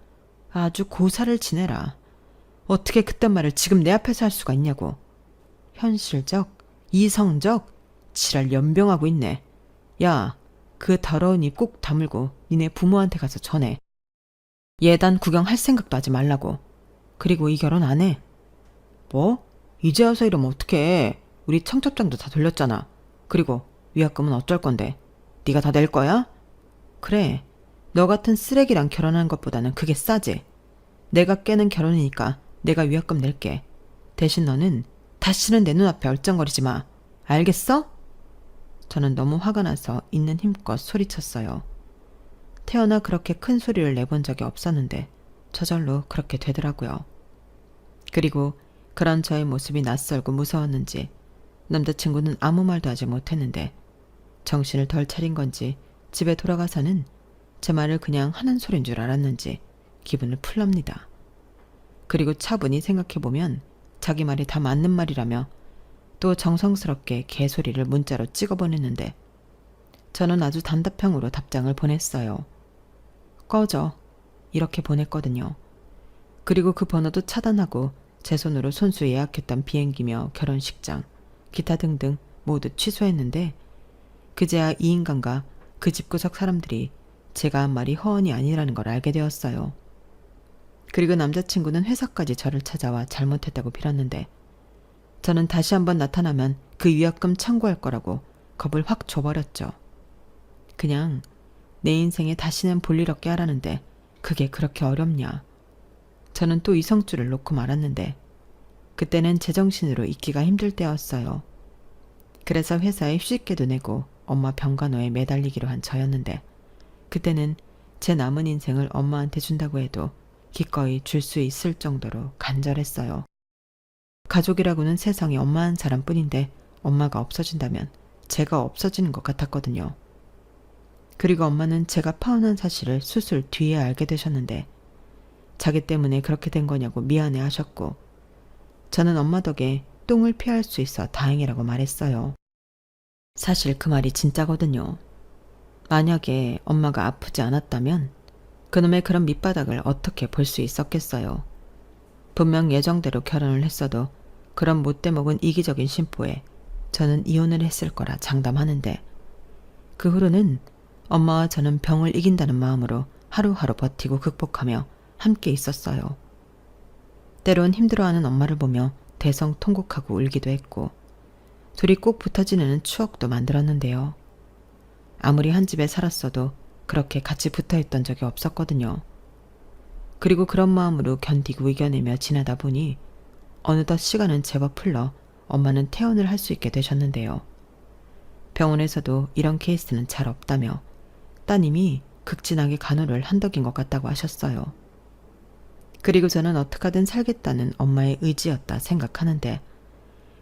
아주 고사를 지내라. 어떻게 그딴 말을 지금 내 앞에서 할 수가 있냐고. 현실적, 이성적, 지랄 연병하고 있네. 야, 그 더러운 입 꼭 다물고 니네 부모한테 가서 전해. 예단 구경할 생각도 하지 말라고. 그리고 이 결혼 안 해. 뭐? 이제 와서 이러면 어떡해. 우리 청첩장도 다 돌렸잖아. 그리고 위약금은 어쩔 건데. 네가 다 낼 거야? 그래. 너 같은 쓰레기랑 결혼하는 것보다는 그게 싸지. 내가 깨는 결혼이니까 내가 위약금 낼게. 대신 너는 다시는 내 눈앞에 얼쩡거리지 마. 알겠어? 저는 너무 화가 나서 있는 힘껏 소리쳤어요. 태어나 그렇게 큰 소리를 내본 적이 없었는데 저절로 그렇게 되더라고요. 그리고 그런 저의 모습이 낯설고 무서웠는지 남자친구는 아무 말도 하지 못했는데 정신을 덜 차린 건지 집에 돌아가서는 제 말을 그냥 하는 소린 줄 알았는지 기분을 풀랍니다. 그리고 차분히 생각해보면 자기 말이 다 맞는 말이라며 또 정성스럽게 개소리를 문자로 찍어 보냈는데 저는 아주 단답형으로 답장을 보냈어요. 꺼져. 이렇게 보냈거든요. 그리고 그 번호도 차단하고 제 손으로 손수 예약했던 비행기며 결혼식장, 기타 등등 모두 취소했는데 그제야 이 인간과 그 집구석 사람들이 제가 한 말이 허언이 아니라는 걸 알게 되었어요. 그리고 남자친구는 회사까지 저를 찾아와 잘못했다고 빌었는데 저는 다시 한번 나타나면 그 위약금 청구할 거라고 겁을 확 줘버렸죠. 그냥 내 인생에 다시는 볼일 없게 하라는데 그게 그렇게 어렵냐. 저는 또 이성줄을 놓고 말았는데 그때는 제정신으로 있기가 힘들 때였어요. 그래서 회사에 휴직계도 내고 엄마 병간호에 매달리기로 한 저였는데 그때는 제 남은 인생을 엄마한테 준다고 해도 기꺼이 줄 수 있을 정도로 간절했어요. 가족이라고는 세상에 엄마 한 사람뿐인데 엄마가 없어진다면 제가 없어지는 것 같았거든요. 그리고 엄마는 제가 파혼한 사실을 수술 뒤에 알게 되셨는데 자기 때문에 그렇게 된 거냐고 미안해 하셨고 저는 엄마 덕에 똥을 피할 수 있어 다행이라고 말했어요. 사실 그 말이 진짜거든요. 만약에 엄마가 아프지 않았다면 그놈의 그런 밑바닥을 어떻게 볼 수 있었겠어요. 분명 예정대로 결혼을 했어도 그런 못돼 먹은 이기적인 심보에 저는 이혼을 했을 거라 장담하는데 그 후로는 엄마와 저는 병을 이긴다는 마음으로 하루하루 버티고 극복하며 함께 있었어요. 때론 힘들어하는 엄마를 보며 대성통곡하고 울기도 했고 둘이 꼭 붙어 지내는 추억도 만들었는데요. 아무리 한 집에 살았어도 그렇게 같이 붙어 있던 적이 없었거든요. 그리고 그런 마음으로 견디고 이겨내며 지내다 보니 어느덧 시간은 제법 흘러 엄마는 퇴원을 할 수 있게 되셨는데요. 병원에서도 이런 케이스는 잘 없다며 따님이 극진하게 간호를 한덕인 것 같다고 하셨어요. 그리고 저는 어떡하든 살겠다는 엄마의 의지였다 생각하는데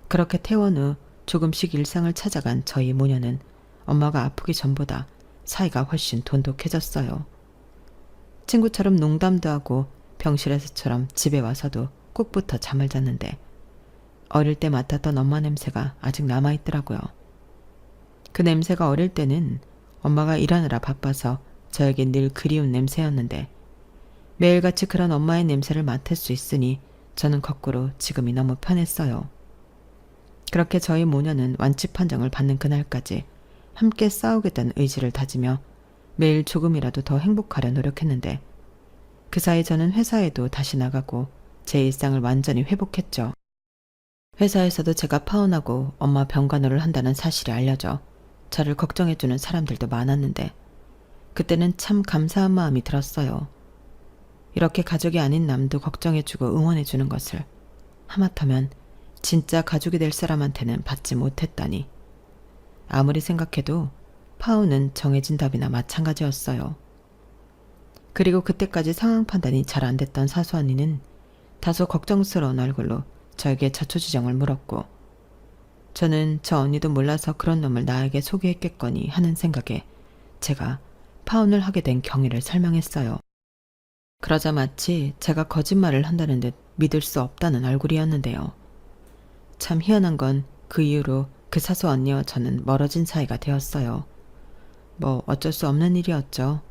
그렇게 퇴원 후 조금씩 일상을 찾아간 저희 모녀는 엄마가 아프기 전보다 사이가 훨씬 돈독해졌어요. 친구처럼 농담도 하고 병실에서처럼 집에 와서도 꼭 붙어 잠을 잤는데 어릴 때 맡았던 엄마 냄새가 아직 남아있더라고요. 그 냄새가 어릴 때는 엄마가 일하느라 바빠서 저에겐 늘 그리운 냄새였는데 매일같이 그런 엄마의 냄새를 맡을 수 있으니 저는 거꾸로 지금이 너무 편했어요. 그렇게 저희 모녀는 완치 판정을 받는 그날까지 함께 싸우겠다는 의지를 다지며 매일 조금이라도 더 행복하려 노력했는데 그 사이 저는 회사에도 다시 나가고 제 일상을 완전히 회복했죠. 회사에서도 제가 파혼하고 엄마 병간호를 한다는 사실이 알려져 저를 걱정해주는 사람들도 많았는데 그때는 참 감사한 마음이 들었어요. 이렇게 가족이 아닌 남도 걱정해주고 응원해주는 것을 하마터면 진짜 가족이 될 사람한테는 받지 못했다니. 아무리 생각해도 파혼은 정해진 답이나 마찬가지였어요. 그리고 그때까지 상황 판단이 잘 안 됐던 사수 언니는 다소 걱정스러운 얼굴로 저에게 자초지정을 물었고 저는 저 언니도 몰라서 그런 놈을 나에게 소개했겠거니 하는 생각에 제가 파혼을 하게 된 경위를 설명했어요. 그러자 마치 제가 거짓말을 한다는 듯 믿을 수 없다는 얼굴이었는데요. 참 희한한 건 그 이후로 그 사수 언니와 저는 멀어진 사이가 되었어요. 뭐 어쩔 수 없는 일이었죠.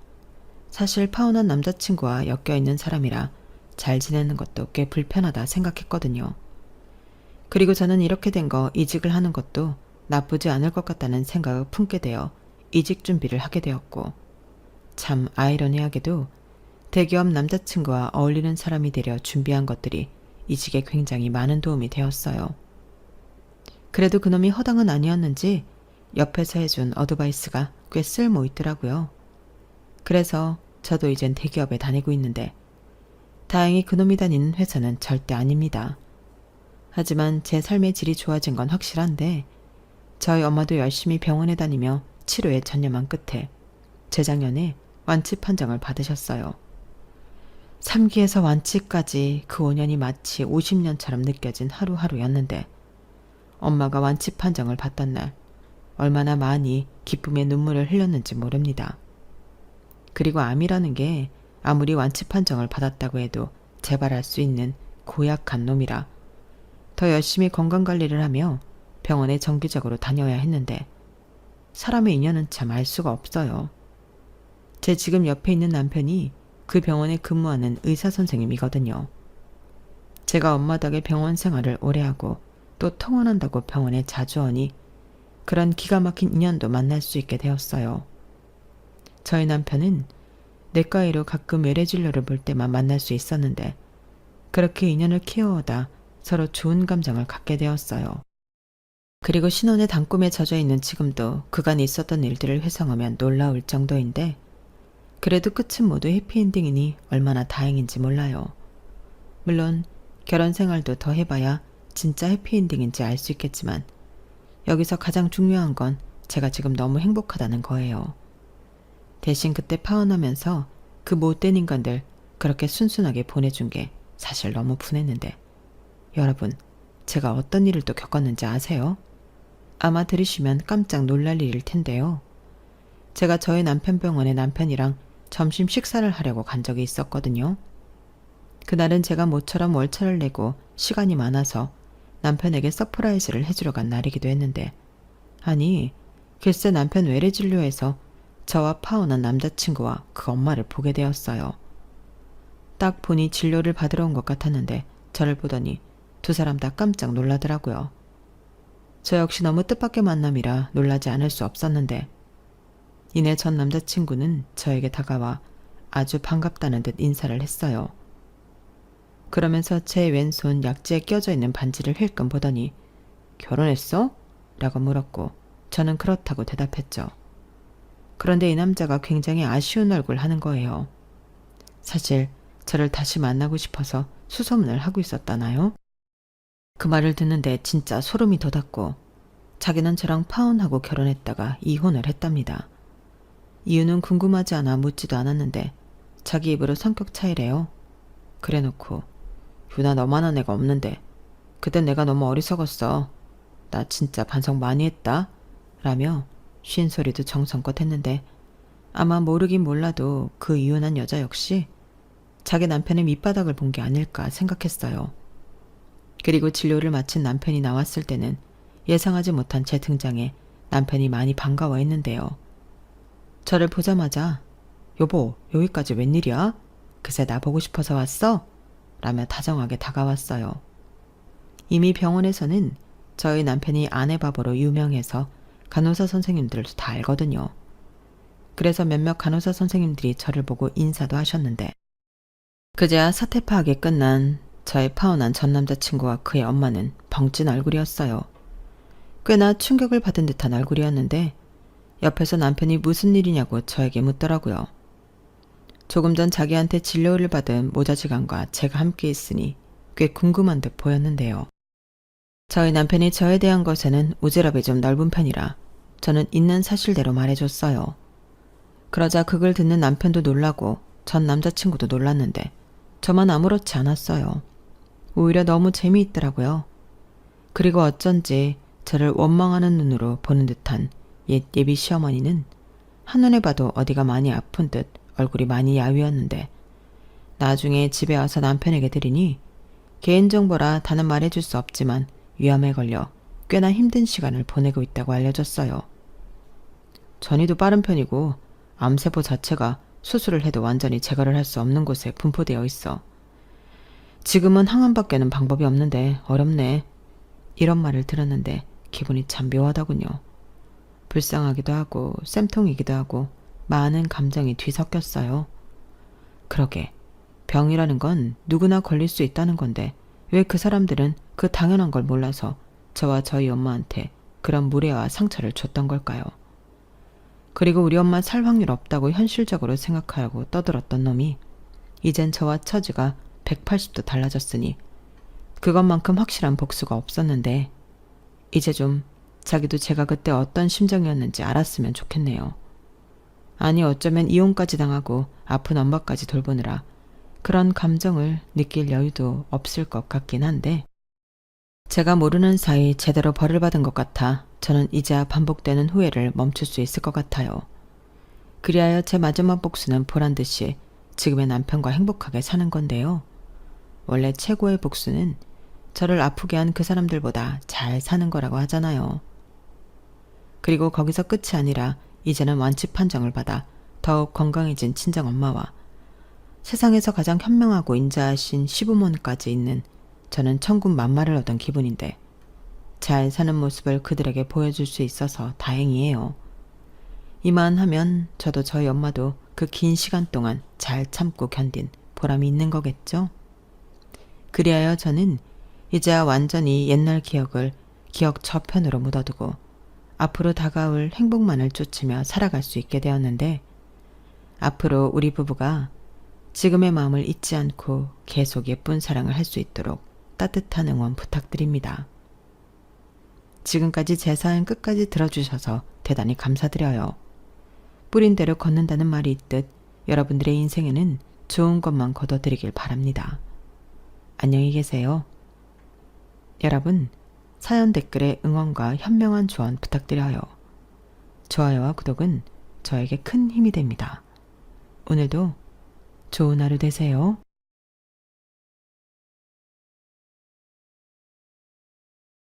사실 파혼한 남자친구와 엮여있는 사람이라 잘 지내는 것도 꽤 불편하다 생각했거든요. 그리고 저는 이렇게 된 거 이직을 하는 것도 나쁘지 않을 것 같다는 생각을 품게 되어 이직 준비를 하게 되었고 참 아이러니하게도 대기업 남자친구와 어울리는 사람이 되려 준비한 것들이 이직에 굉장히 많은 도움이 되었어요. 그래도 그놈이 허당은 아니었는지 옆에서 해준 어드바이스가 꽤 쓸모 있더라고요. 그래서 저도 이젠 대기업에 다니고 있는데 다행히 그놈이 다니는 회사는 절대 아닙니다. 하지만 제 삶의 질이 좋아진 건 확실한데 저희 엄마도 열심히 병원에 다니며 치료에 전념한 끝에 재작년에 완치 판정을 받으셨어요. 3기에서 완치까지 그 5년이 마치 50년처럼 느껴진 하루하루였는데 엄마가 완치 판정을 받던 날 얼마나 많이 기쁨의 눈물을 흘렸는지 모릅니다. 그리고 암이라는 게 아무리 완치 판정을 받았다고 해도 재발할 수 있는 고약한 놈이라 더 열심히 건강관리를 하며 병원에 정기적으로 다녀야 했는데 사람의 인연은 참 알 수가 없어요. 제 지금 옆에 있는 남편이 그 병원에 근무하는 의사 선생님이거든요. 제가 엄마 덕에 병원 생활을 오래 하고 또 통원한다고 병원에 자주 오니 그런 기가 막힌 인연도 만날 수 있게 되었어요. 저희 남편은 내과의로 가끔 외래진료를 볼 때만 만날 수 있었는데 그렇게 인연을 키워오다 서로 좋은 감정을 갖게 되었어요. 그리고 신혼의 단꿈에 젖어 있는 지금도 그간 있었던 일들을 회상하면 놀라울 정도인데 그래도 끝은 모두 해피엔딩이니 얼마나 다행인지 몰라요. 물론 결혼 생활도 더 해봐야 진짜 해피엔딩인지 알 수 있겠지만 여기서 가장 중요한 건 제가 지금 너무 행복하다는 거예요. 대신 그때 파혼하면서 그 못된 인간들 그렇게 순순하게 보내준 게 사실 너무 분했는데 여러분, 제가 어떤 일을 또 겪었는지 아세요? 아마 들으시면 깜짝 놀랄 일일 텐데요. 제가 저희 남편 병원에 남편이랑 점심 식사를 하려고 간 적이 있었거든요. 그날은 제가 모처럼 월차를 내고 시간이 많아서 남편에게 서프라이즈를 해주러 간 날이기도 했는데 아니, 글쎄 남편 외래 진료에서 저와 파혼한 남자친구와 그 엄마를 보게 되었어요. 딱 보니 진료를 받으러 온 것 같았는데 저를 보더니 두 사람 다 깜짝 놀라더라고요. 저 역시 너무 뜻밖의 만남이라 놀라지 않을 수 없었는데 이내 전 남자친구는 저에게 다가와 아주 반갑다는 듯 인사를 했어요. 그러면서 제 왼손 약지에 껴져 있는 반지를 힐끔 보더니 결혼했어? 라고 물었고 저는 그렇다고 대답했죠. 그런데 이 남자가 굉장히 아쉬운 얼굴 하는 거예요. 사실 저를 다시 만나고 싶어서 수소문을 하고 있었다나요? 그 말을 듣는데 진짜 소름이 돋았고 자기는 저랑 파혼하고 결혼했다가 이혼을 했답니다. 이유는 궁금하지 않아 묻지도 않았는데 자기 입으로 성격 차이래요. 그래놓고 유나 너만한 애가 없는데 그땐 내가 너무 어리석었어. 나 진짜 반성 많이 했다. 라며 쉰 소리도 정성껏 했는데 아마 모르긴 몰라도 그 이혼한 여자 역시 자기 남편의 밑바닥을 본 게 아닐까 생각했어요. 그리고 진료를 마친 남편이 나왔을 때는 예상하지 못한 제 등장에 남편이 많이 반가워했는데요. 저를 보자마자 여보 여기까지 웬일이야? 그새 나 보고 싶어서 왔어? 라며 다정하게 다가왔어요. 이미 병원에서는 저희 남편이 아내 바보로 유명해서 간호사 선생님들도 다 알거든요. 그래서 몇몇 간호사 선생님들이 저를 보고 인사도 하셨는데 그제야 사태 파악이 끝난 저의 파혼한 전 남자친구와 그의 엄마는 벙찐 얼굴이었어요. 꽤나 충격을 받은 듯한 얼굴이었는데 옆에서 남편이 무슨 일이냐고 저에게 묻더라고요. 조금 전 자기한테 진료를 받은 모자지간과 제가 함께 있으니 꽤 궁금한 듯 보였는데요. 저희 남편이 저에 대한 것에는 오지랖이 좀 넓은 편이라 저는 있는 사실대로 말해줬어요. 그러자 그걸 듣는 남편도 놀라고 전 남자친구도 놀랐는데 저만 아무렇지 않았어요. 오히려 너무 재미있더라고요. 그리고 어쩐지 저를 원망하는 눈으로 보는 듯한 옛 예비 시어머니는 한눈에 봐도 어디가 많이 아픈 듯 얼굴이 많이 야위었는데 나중에 집에 와서 남편에게 드리니 개인정보라 다는 말해줄 수 없지만 위암에 걸려 꽤나 힘든 시간을 보내고 있다고 알려줬어요. 전이도 빠른 편이고 암세포 자체가 수술을 해도 완전히 제거를 할 수 없는 곳에 분포되어 있어. 지금은 항암밖에는 방법이 없는데 어렵네. 이런 말을 들었는데 기분이 참 묘하더군요. 불쌍하기도 하고 쌤통이기도 하고 많은 감정이 뒤섞였어요. 그러게 병이라는 건 누구나 걸릴 수 있다는 건데 왜 그 사람들은 그 당연한 걸 몰라서 저와 저희 엄마한테 그런 무례와 상처를 줬던 걸까요? 그리고 우리 엄마 살 확률 없다고 현실적으로 생각하고 떠들었던 놈이 이젠 저와 처지가 180도 달라졌으니 그것만큼 확실한 복수가 없었는데 이제 좀 자기도 제가 그때 어떤 심정이었는지 알았으면 좋겠네요. 아니 어쩌면 이혼까지 당하고 아픈 엄마까지 돌보느라 그런 감정을 느낄 여유도 없을 것 같긴 한데 제가 모르는 사이 제대로 벌을 받은 것 같아 저는 이제야 반복되는 후회를 멈출 수 있을 것 같아요. 그리하여 제 마지막 복수는 보란듯이 지금의 남편과 행복하게 사는 건데요. 원래 최고의 복수는 저를 아프게 한 그 사람들보다 잘 사는 거라고 하잖아요. 그리고 거기서 끝이 아니라 이제는 완치 판정을 받아 더욱 건강해진 친정엄마와 세상에서 가장 현명하고 인자하신 시부모까지 있는 저는 천군 만마를 얻은 기분인데 잘 사는 모습을 그들에게 보여줄 수 있어서 다행이에요. 이만하면 저도 저희 엄마도 그 긴 시간 동안 잘 참고 견딘 보람이 있는 거겠죠? 그리하여 저는 이제야 완전히 옛날 기억 저편으로 묻어두고 앞으로 다가올 행복만을 쫓으며 살아갈 수 있게 되었는데 앞으로 우리 부부가 지금의 마음을 잊지 않고 계속 예쁜 사랑을 할 수 있도록 따뜻한 응원 부탁드립니다. 지금까지 제 사연 끝까지 들어주셔서 대단히 감사드려요. 뿌린 대로 걷는다는 말이 있듯 여러분들의 인생에는 좋은 것만 거둬들이길 바랍니다. 안녕히 계세요. 여러분, 사연 댓글에 응원과 현명한 조언 부탁드려요. 좋아요와 구독은 저에게 큰 힘이 됩니다. 오늘도 좋은 하루 되세요.